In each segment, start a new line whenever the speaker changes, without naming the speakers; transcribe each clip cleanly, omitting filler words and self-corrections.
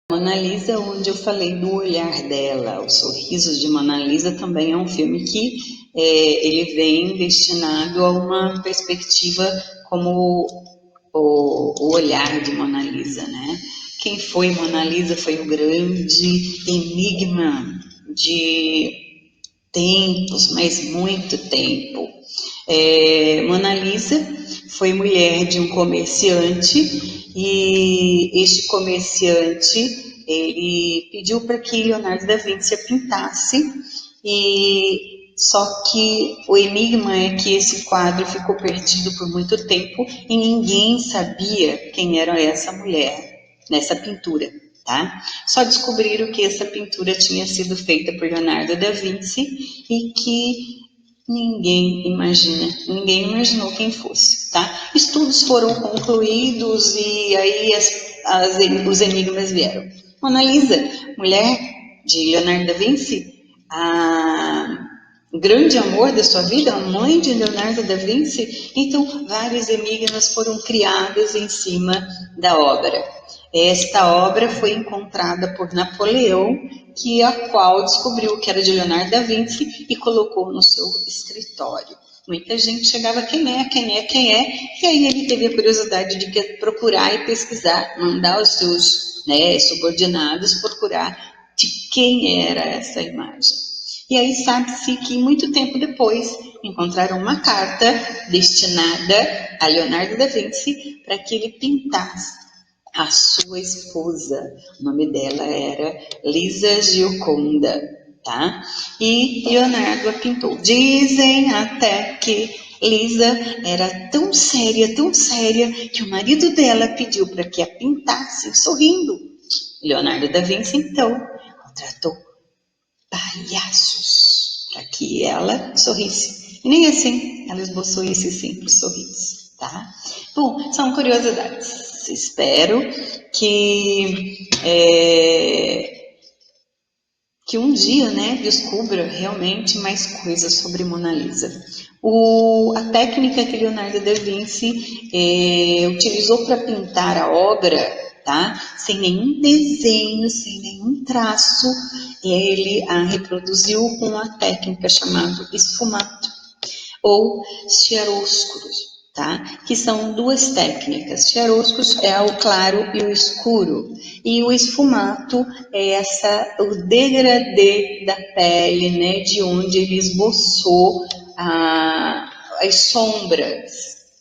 Mona Lisa, onde eu falei do olhar dela, o sorriso de Mona Lisa também é um filme que ele vem destinado a uma perspectiva como o olhar de Mona Lisa, né? Quem foi Mona Lisa foi o grande enigma de tempos, mas muito tempo. Mona Lisa foi mulher de um comerciante e este comerciante ele pediu para que Leonardo da Vinci a pintasse e só que o enigma é que esse quadro ficou perdido por muito tempo e ninguém sabia quem era essa mulher nessa pintura, tá? Só descobriram que essa pintura tinha sido feita por Leonardo da Vinci e que ninguém imaginou quem fosse, tá? Estudos foram concluídos e aí os enigmas vieram. Mona Lisa, mulher de Leonardo da Vinci, a grande amor da sua vida, a mãe de Leonardo da Vinci, então vários enigmas foram criados em cima da obra. Esta obra foi encontrada por Napoleão, a qual descobriu que era de Leonardo da Vinci e colocou no seu escritório. Muita gente chegava, quem é, e aí ele teve a curiosidade de procurar e pesquisar, mandar os seus subordinados procurar de quem era essa imagem. E aí sabe-se que muito tempo depois encontraram uma carta destinada a Leonardo da Vinci para que ele pintasse a sua esposa. O nome dela era Lisa Gioconda, tá? E Leonardo a pintou. Dizem até que Lisa era tão séria, que o marido dela pediu para que a pintasse sorrindo. Leonardo da Vinci, então, contratou palhaços para que ela sorrisse. E nem assim ela esboçou esse simples sorriso, tá? Bom, são curiosidades. Espero que que um dia, descubra realmente mais coisas sobre Mona Lisa. A técnica que Leonardo da Vinci utilizou para pintar a obra, tá? Sem nenhum desenho, sem nenhum traço, ele a reproduziu com uma técnica chamada esfumato ou chiaroscuros, tá? Que são duas técnicas. Chiaroscos é o claro e o escuro, e o esfumato é o degradê da pele, né? De onde ele esboçou as sombras,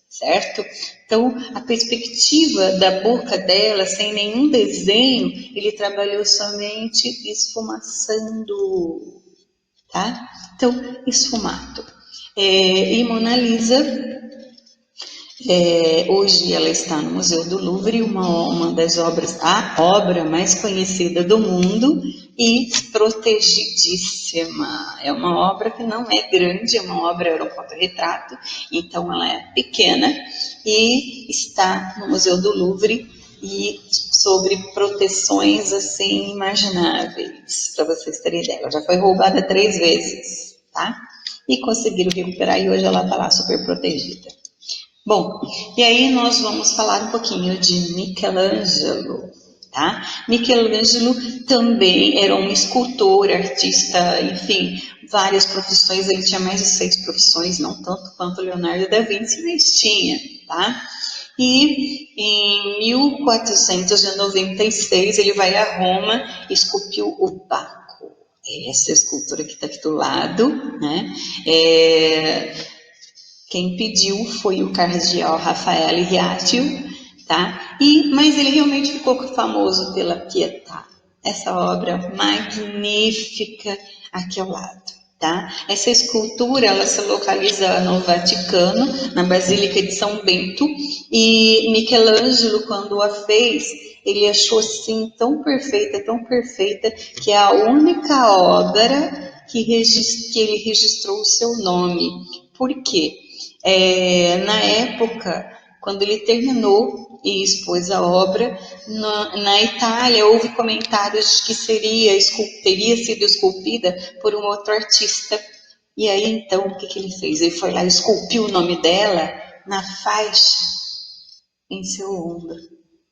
certo? Então, a perspectiva da boca dela, sem nenhum desenho, ele trabalhou somente esfumaçando, tá? Então, esfumato. E Mona Lisa, hoje ela está no Museu do Louvre, uma das obras, a obra mais conhecida do mundo e protegidíssima. É uma obra que não é grande, é uma obra, era um porta-retrato, então ela é pequena e está no Museu do Louvre e sobre proteções assim inimagináveis, para vocês terem ideia. Ela já foi roubada 3 vezes, tá? E conseguiram recuperar e hoje ela está lá super protegida. Bom, e aí nós vamos falar um pouquinho de Michelangelo, tá? Michelangelo também era um escultor, artista, enfim, várias profissões, ele tinha mais de 6 profissões, não tanto quanto Leonardo da Vinci, mas tinha, tá? E em 1496 ele vai a Roma e esculpiu o Baco. Essa escultura que está aqui do lado, né? Quem pediu foi o cardeal Rafael Riatio, tá? Mas ele realmente ficou famoso pela Pietà, essa obra magnífica aqui ao lado, tá? Essa escultura, ela se localiza no Vaticano, na Basílica de São Bento, e Michelangelo, quando a fez, ele achou assim tão perfeita, que é a única obra que ele registrou o seu nome. Por quê? Na época, quando ele terminou e expôs a obra, na Itália houve comentários de que teria sido esculpida por um outro artista. E aí então, o que ele fez? Ele foi lá e esculpiu o nome dela na faixa em seu ombro.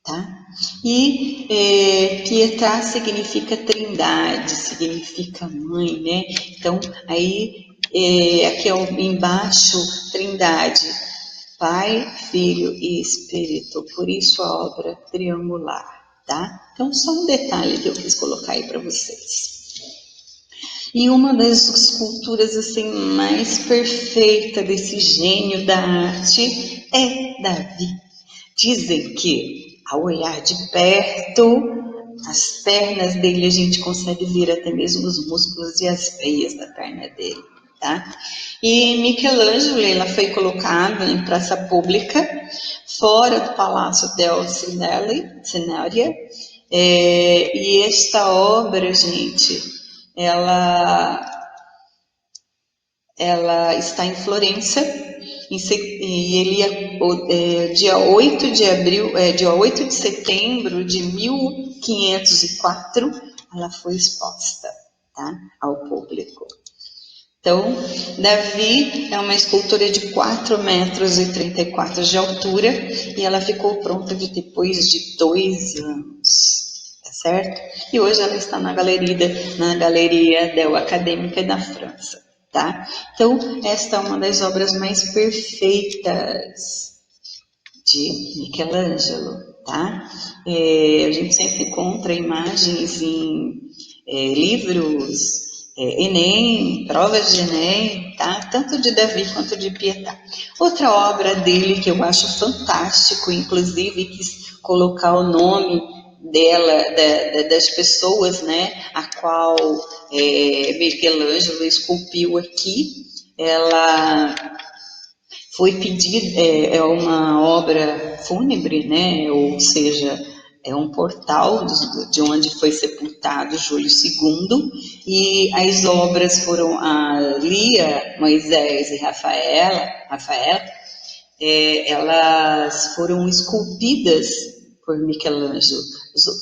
tá? E Pietà significa trindade, significa mãe, né? Então, aí, aqui embaixo, trindade, Pai, Filho e Espírito, por isso a obra triangular, tá? Então, só um detalhe que eu quis colocar aí para vocês. E uma das esculturas assim mais perfeitas desse gênio da arte é Davi. Dizem que, ao olhar de perto, as pernas dele a gente consegue ver até mesmo os músculos e as veias da perna dele, tá? E Michelangelo, ela foi colocada em praça pública, fora do Palácio del Signoria, e esta obra, gente, ela, ela está em Florença, e ele dia 8 de abril, dia 8 de setembro de 1504, ela foi exposta, tá, ao público. Então, Davi é uma escultura de 4 metros e 34 de altura e ela ficou pronta depois de 2 anos, tá certo? E hoje ela está na Galeria Del Académica da França, tá? Então, esta é uma das obras mais perfeitas de Michelangelo, tá? A gente sempre encontra imagens em livros, Enem, provas de Enem, tá? Tanto de Davi quanto de Pietà. Outra obra dele que eu acho fantástico, inclusive quis colocar o nome dela, das pessoas, né, a qual Michelangelo esculpiu aqui, ela foi pedir, é uma obra fúnebre, né? Ou seja, é um portal de onde foi sepultado Júlio II, e as obras foram a Lia, Moisés e Rafael, elas foram esculpidas por Michelangelo.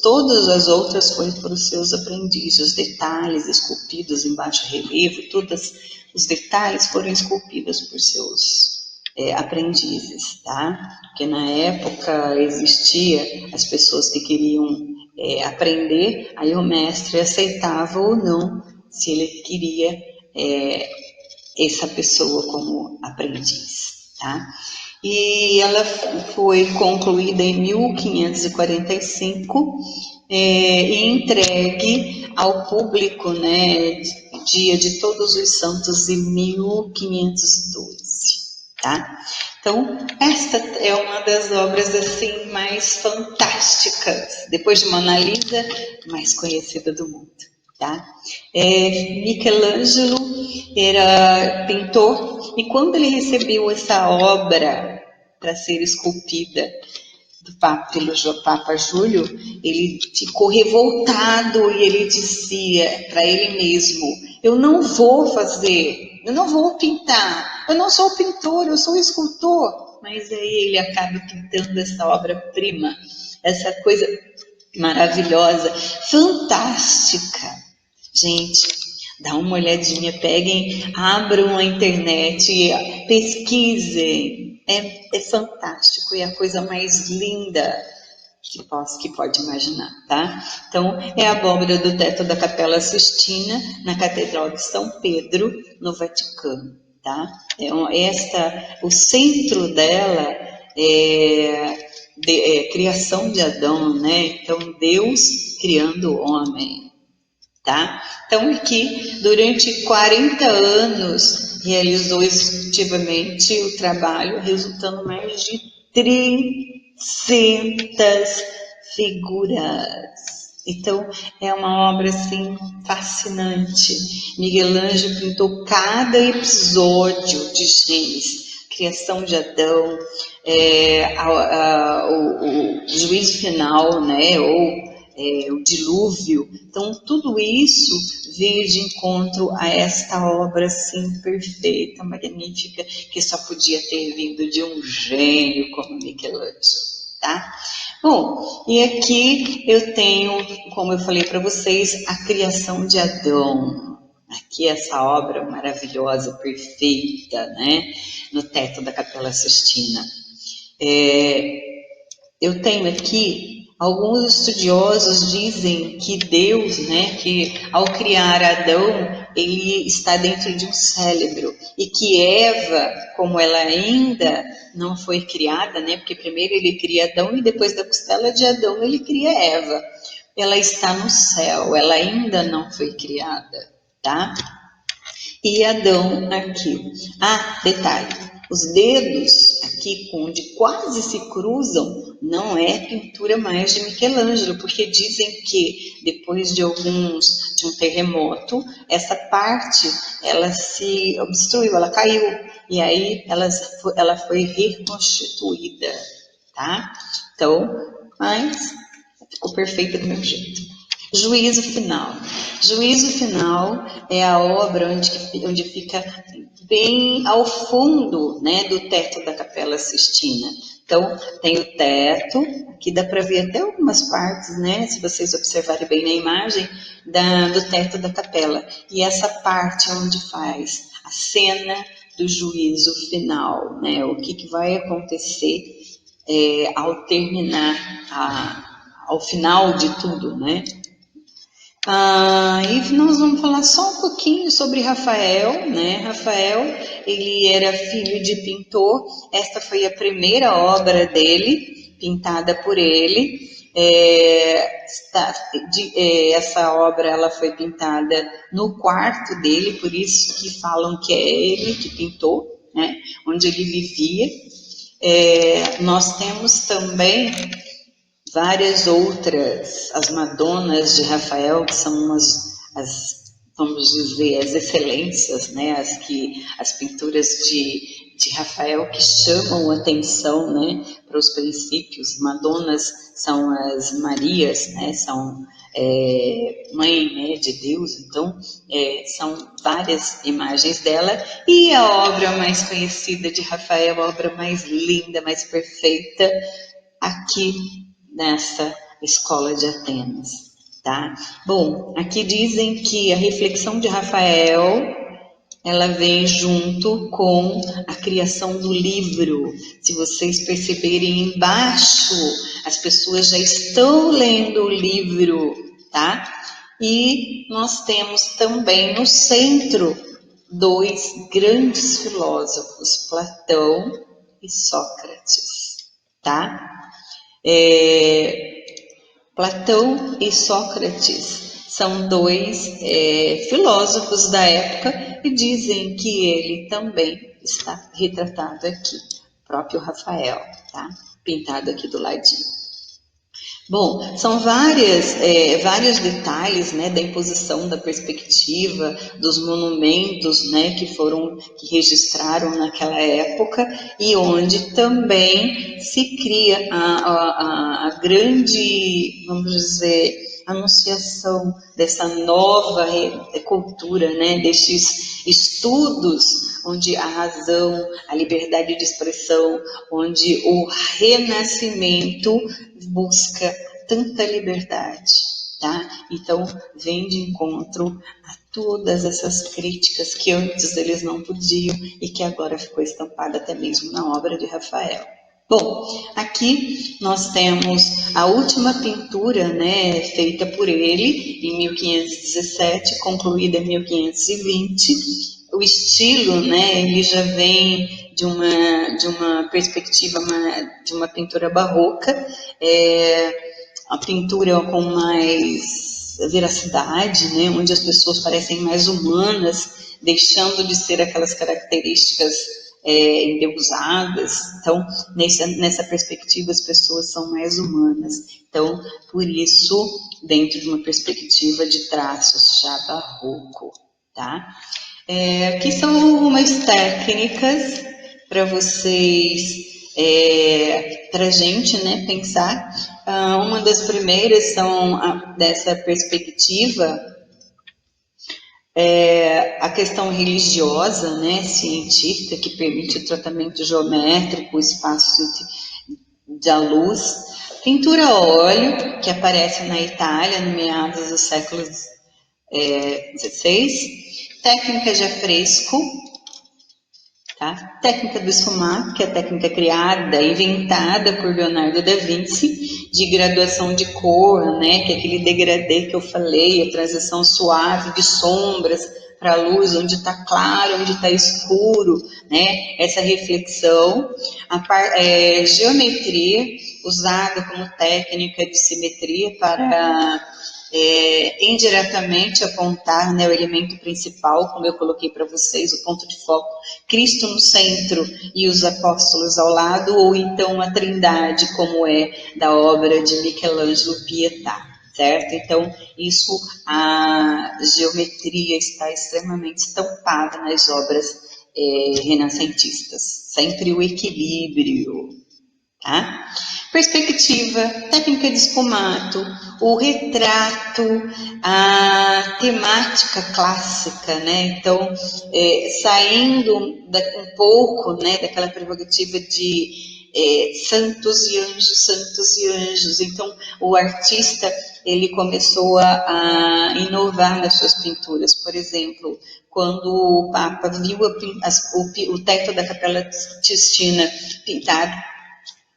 Todas as outras foram por os seus aprendizes, os detalhes esculpidos em baixo relevo, todos os detalhes foram esculpidos por seus aprendizes, tá? Porque na época existia as pessoas que queriam aprender, aí o mestre aceitava ou não se ele queria essa pessoa como aprendiz, tá? E ela foi concluída em 1545 e entregue ao público, né, dia de Todos os Santos em 1512, tá? Então, esta é uma das obras assim mais fantásticas, depois de Mona Lisa, mais conhecida do mundo, tá? Michelangelo era pintor e quando ele recebeu essa obra para ser esculpida pelo Papa Júlio, ele ficou revoltado e ele dizia para ele mesmo: eu não vou pintar, eu não sou pintor, eu sou escultor. Mas aí ele acaba pintando essa obra-prima, essa coisa maravilhosa, fantástica. Gente, dá uma olhadinha, peguem, abram a internet, pesquisem. É fantástico, é a coisa mais linda que pode imaginar, tá? Então, é a abóbora do teto da Capela Sistina, na Catedral de São Pedro, no Vaticano, tá? O centro dela criação de Adão, né? Então, Deus criando o homem, tá? Então, aqui, durante 40 anos, realizou executivamente o trabalho, resultando mais de 300 figuras. Então, é uma obra, assim, fascinante. Miguel Ângelo pintou cada episódio de Gênesis, criação de Adão, o juízo final, né, ou o dilúvio. Então, tudo isso veio de encontro a esta obra assim perfeita, magnífica, que só podia ter vindo de um gênio como Michelangelo, tá? Bom, e aqui eu tenho, como eu falei para vocês, a criação de Adão. Aqui essa obra maravilhosa, perfeita, né? No teto da Capela Sistina. Eu tenho aqui Alguns estudiosos dizem que Deus, né, que ao criar Adão, ele está dentro de um cérebro e que Eva, como ela ainda não foi criada, né, porque primeiro ele cria Adão e depois da costela de Adão ele cria Eva. Ela está no céu, ela ainda não foi criada, tá? E Adão aqui. Ah, detalhe, os dedos aqui onde quase se cruzam não é pintura mais de Michelangelo, porque dizem que depois de um terremoto, essa parte ela se obstruiu, ela caiu e aí ela foi reconstituída, tá? Então, mas ficou perfeita do meu jeito. Juízo final. Juízo final é a obra onde fica bem ao fundo, né, do teto da Capela Sistina. Então, tem o teto, aqui dá para ver até algumas partes, né, se vocês observarem bem na imagem, do teto da capela. E essa parte onde faz a cena do juízo final, né, o que vai acontecer ao terminar, ao final de tudo, né? E nós vamos falar só um pouquinho sobre Rafael, né? Rafael, ele era filho de pintor. Esta foi a primeira obra dele, pintada por ele. Essa obra ela foi pintada no quarto dele, por isso que falam que é ele que pintou, né? Onde ele vivia. Nós temos também várias outras, as Madonas de Rafael, que são vamos dizer, as excelências, né? As pinturas de Rafael que chamam a atenção, né? Para os princípios. Madonas são as Marias, né? São mãe, né, de Deus, então são várias imagens dela, e a obra mais conhecida de Rafael, a obra mais linda, mais perfeita, aqui nessa escola de Atenas, tá? Bom, aqui dizem que a reflexão de Rafael, ela vem junto com a criação do livro. Se vocês perceberem embaixo, as pessoas já estão lendo o livro, tá? E nós temos também no centro dois grandes filósofos, Platão e Sócrates, tá? Platão e Sócrates são dois filósofos da época e dizem que ele também está retratado aqui, o próprio Rafael, tá? Pintado aqui do ladinho. Bom, são vários detalhes, né, da imposição da perspectiva, dos monumentos, né, que registraram naquela época e onde também se cria a grande, vamos dizer, anunciação dessa nova cultura, né, destes estudos onde a razão, a liberdade de expressão, onde o renascimento busca tanta liberdade, tá? Então, vem de encontro a todas essas críticas que antes eles não podiam e que agora ficou estampada até mesmo na obra de Rafael. Bom, aqui nós temos a última pintura, né, feita por ele em 1517, concluída em 1520. O estilo, né, ele já vem de uma perspectiva de uma pintura barroca, a pintura com mais veracidade, né, onde as pessoas parecem mais humanas, deixando de ser aquelas características endeusadas. Então, nessa perspectiva, as pessoas são mais humanas. Então, por isso, dentro de uma perspectiva de traços já barroco, tá? Aqui são algumas técnicas para vocês, para a gente, né, pensar. Uma das primeiras são dessa perspectiva, a questão religiosa, né, científica, que permite o tratamento geométrico, o espaço da luz. Pintura a óleo, que aparece na Itália no meados do século XVI. Técnica de afresco, tá? Técnica do esfumar, que é a técnica criada, inventada por Leonardo da Vinci, de graduação de cor, né, que é aquele degradê que eu falei, a transição suave de sombras para a luz, onde está claro, onde está escuro, né, essa reflexão, geometria, usada como técnica de simetria para indiretamente apontar, né, o elemento principal, como eu coloquei para vocês, o ponto de foco, Cristo no centro e os apóstolos ao lado, ou então a Trindade, como é da obra de Michelangelo Pietà, certo? Então, isso, a geometria está extremamente estampada nas obras renascentistas, sempre o equilíbrio, tá? Perspectiva, técnica de espumato, o retrato, a temática clássica, né? Então, saindo um pouco, né, daquela prerrogativa de santos e anjos. Então, o artista, ele começou a inovar nas suas pinturas. Por exemplo, quando o Papa viu o teto da Capela Sistina pintado,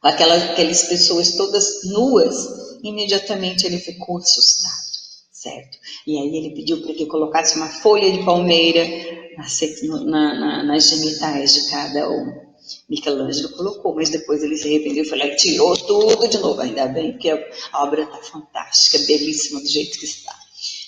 aquelas pessoas todas nuas, imediatamente ele ficou assustado, certo? E aí ele pediu para que colocasse uma folha de palmeira nas genitais de cada um. Michelangelo colocou, mas depois ele se arrependeu e falou, tirou tudo de novo, ainda bem, porque a obra está fantástica, belíssima do jeito que está.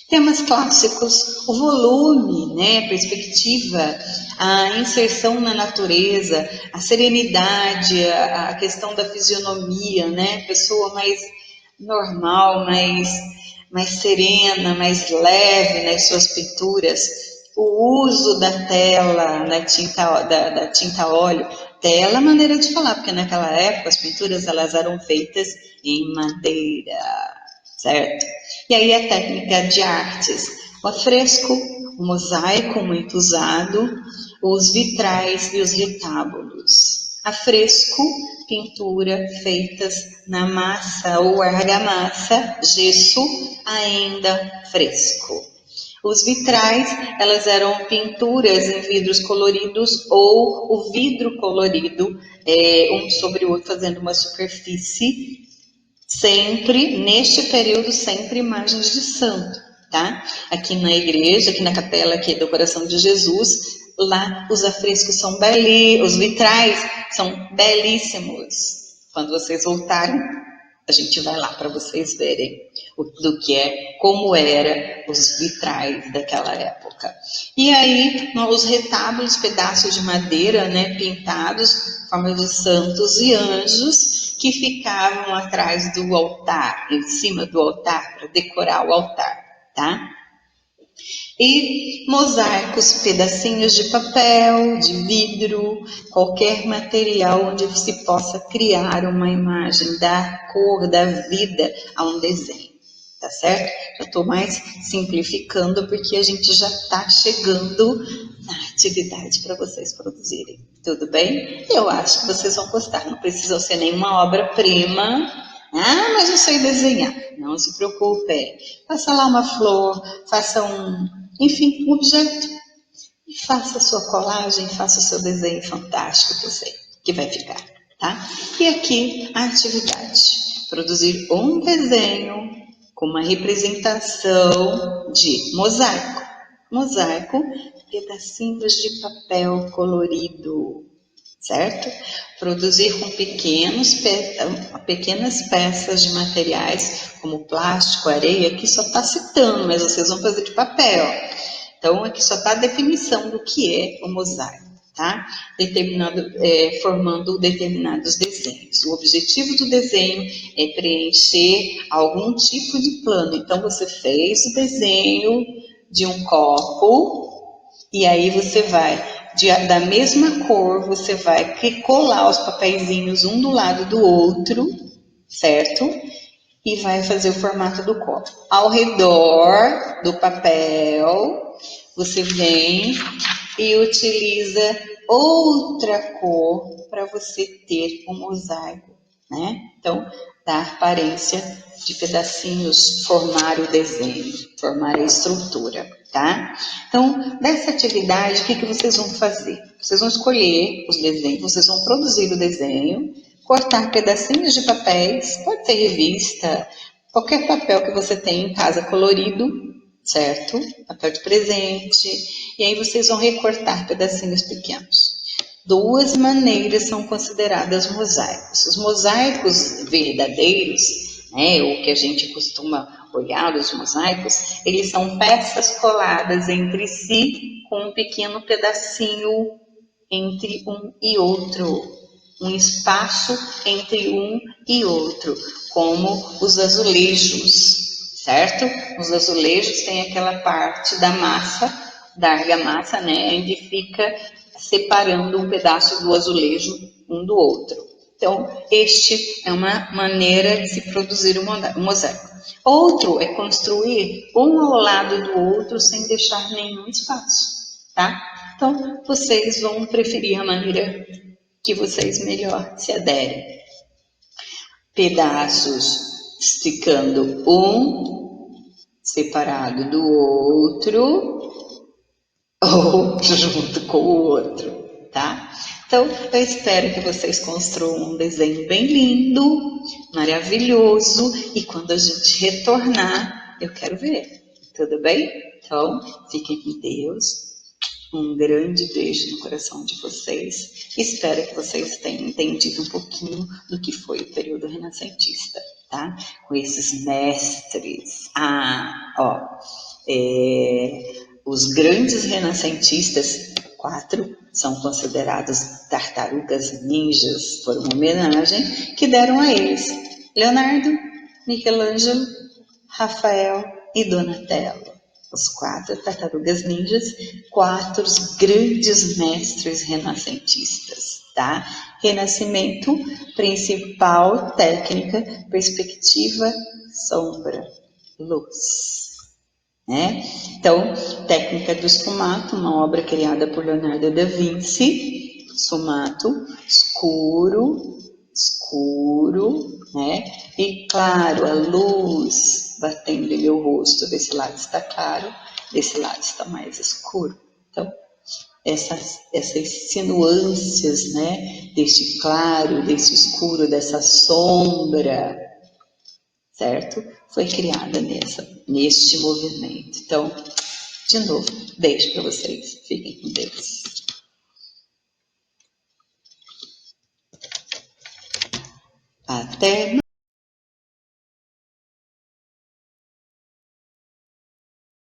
Temas clássicos, o volume, né, a perspectiva, a inserção na natureza, a serenidade, a questão da fisionomia, né, pessoa mais normal, mais serena, mais leve nas suas pinturas, o uso da tela, da tinta óleo, tela é maneira de falar, porque naquela época as pinturas elas eram feitas em madeira, certo? E aí a técnica de artes, o afresco, o mosaico muito usado, os vitrais e os retábulos. Afresco, pintura feitas na massa ou argamassa, gesso ainda fresco. Os vitrais, elas eram pinturas em vidros coloridos ou o vidro colorido, um sobre o outro fazendo uma superfície. Sempre, neste período, sempre imagens de santo, tá? Aqui na igreja, aqui na capela aqui do Coração de Jesus, lá os afrescos são belíssimos, os vitrais são belíssimos. Quando vocês voltarem, a gente vai lá para vocês verem como era os vitrais daquela época. E aí, os retábulos, pedaços de madeira, né, pintados, forma de santos e anjos, que ficavam atrás do altar, em cima do altar, para decorar o altar, tá? E mosaicos, pedacinhos de papel, de vidro, qualquer material onde se possa criar uma imagem, dar cor, dar vida a um desenho, tá certo? Eu estou mais simplificando porque a gente já está chegando na atividade para vocês produzirem. Tudo bem? Eu acho que vocês vão gostar. Não precisa ser nenhuma obra-prima. Ah, mas eu sei desenhar. Não se preocupem. Faça lá uma flor, faça enfim, um objeto. E faça a sua colagem, faça o seu desenho fantástico que vai ficar, tá? E aqui a atividade. Produzir um desenho com uma representação de mosaico. Mosaico, pedacinhos de papel colorido, certo? Produzir com pequenas peças de materiais, como plástico, areia, aqui só está citando, mas vocês vão fazer de papel. Então, aqui só está a definição do que é o mosaico, tá? Formando determinados desenhos. O objetivo do desenho é preencher algum tipo de plano. Então, você fez o desenho de um copo, e aí você vai, da mesma cor, você vai colar os papeizinhos um do lado do outro, certo? E vai fazer o formato do copo. Ao redor do papel, você vem e utiliza outra cor para você ter um mosaico, né? Então, dá aparência de pedacinhos, formar o desenho, formar a estrutura, tá? Então, dessa atividade, o que vocês vão fazer? Vocês vão escolher os desenhos, vocês vão produzir o desenho cortar pedacinhos de papéis, pode ser revista, qualquer papel que você tem em casa colorido, certo? Papel de presente, e aí vocês vão recortar pedacinhos pequenos. Duas maneiras são consideradas mosaicos. Os mosaicos verdadeiros, né, o que a gente costuma olhar, os mosaicos, eles são peças coladas entre si com um pequeno pedacinho entre um e outro, um espaço entre um e outro, como os azulejos, certo? Os azulejos têm aquela parte da massa, da argamassa, né, onde fica separando um pedaço do azulejo um do outro. Então, este é uma maneira de se produzir um mosaico. Outro é construir um ao lado do outro sem deixar nenhum espaço, tá? Então, vocês vão preferir a maneira que vocês melhor se aderem. Pedaços esticando um separado do outro ou junto com o outro, tá? Então, eu espero que vocês construam um desenho bem lindo, maravilhoso, e quando a gente retornar, eu quero ver, tudo bem? Então, fiquem com Deus. Um grande beijo no coração de vocês. Espero que vocês tenham entendido um pouquinho do que foi o período renascentista, tá? Com esses mestres. Os grandes renascentistas, 4, são considerados tartarugas ninjas, por uma homenagem que deram a eles: Leonardo, Michelangelo, Rafael e Donatello. Os 4 tartarugas ninjas, 4 grandes mestres renascentistas, tá? Renascimento, principal técnica, perspectiva, sombra, luz, né? Então, técnica do esfumato, uma obra criada por Leonardo da Vinci. Esfumato, escuro, né? E claro, a luz batendo em meu rosto, desse lado está claro, desse lado está mais escuro. Então, essas nuances, né? Deste claro, desse escuro, dessa sombra, certo? Foi criada neste movimento. Então, de novo, beijo para vocês. Fiquem com Deus. Até mais.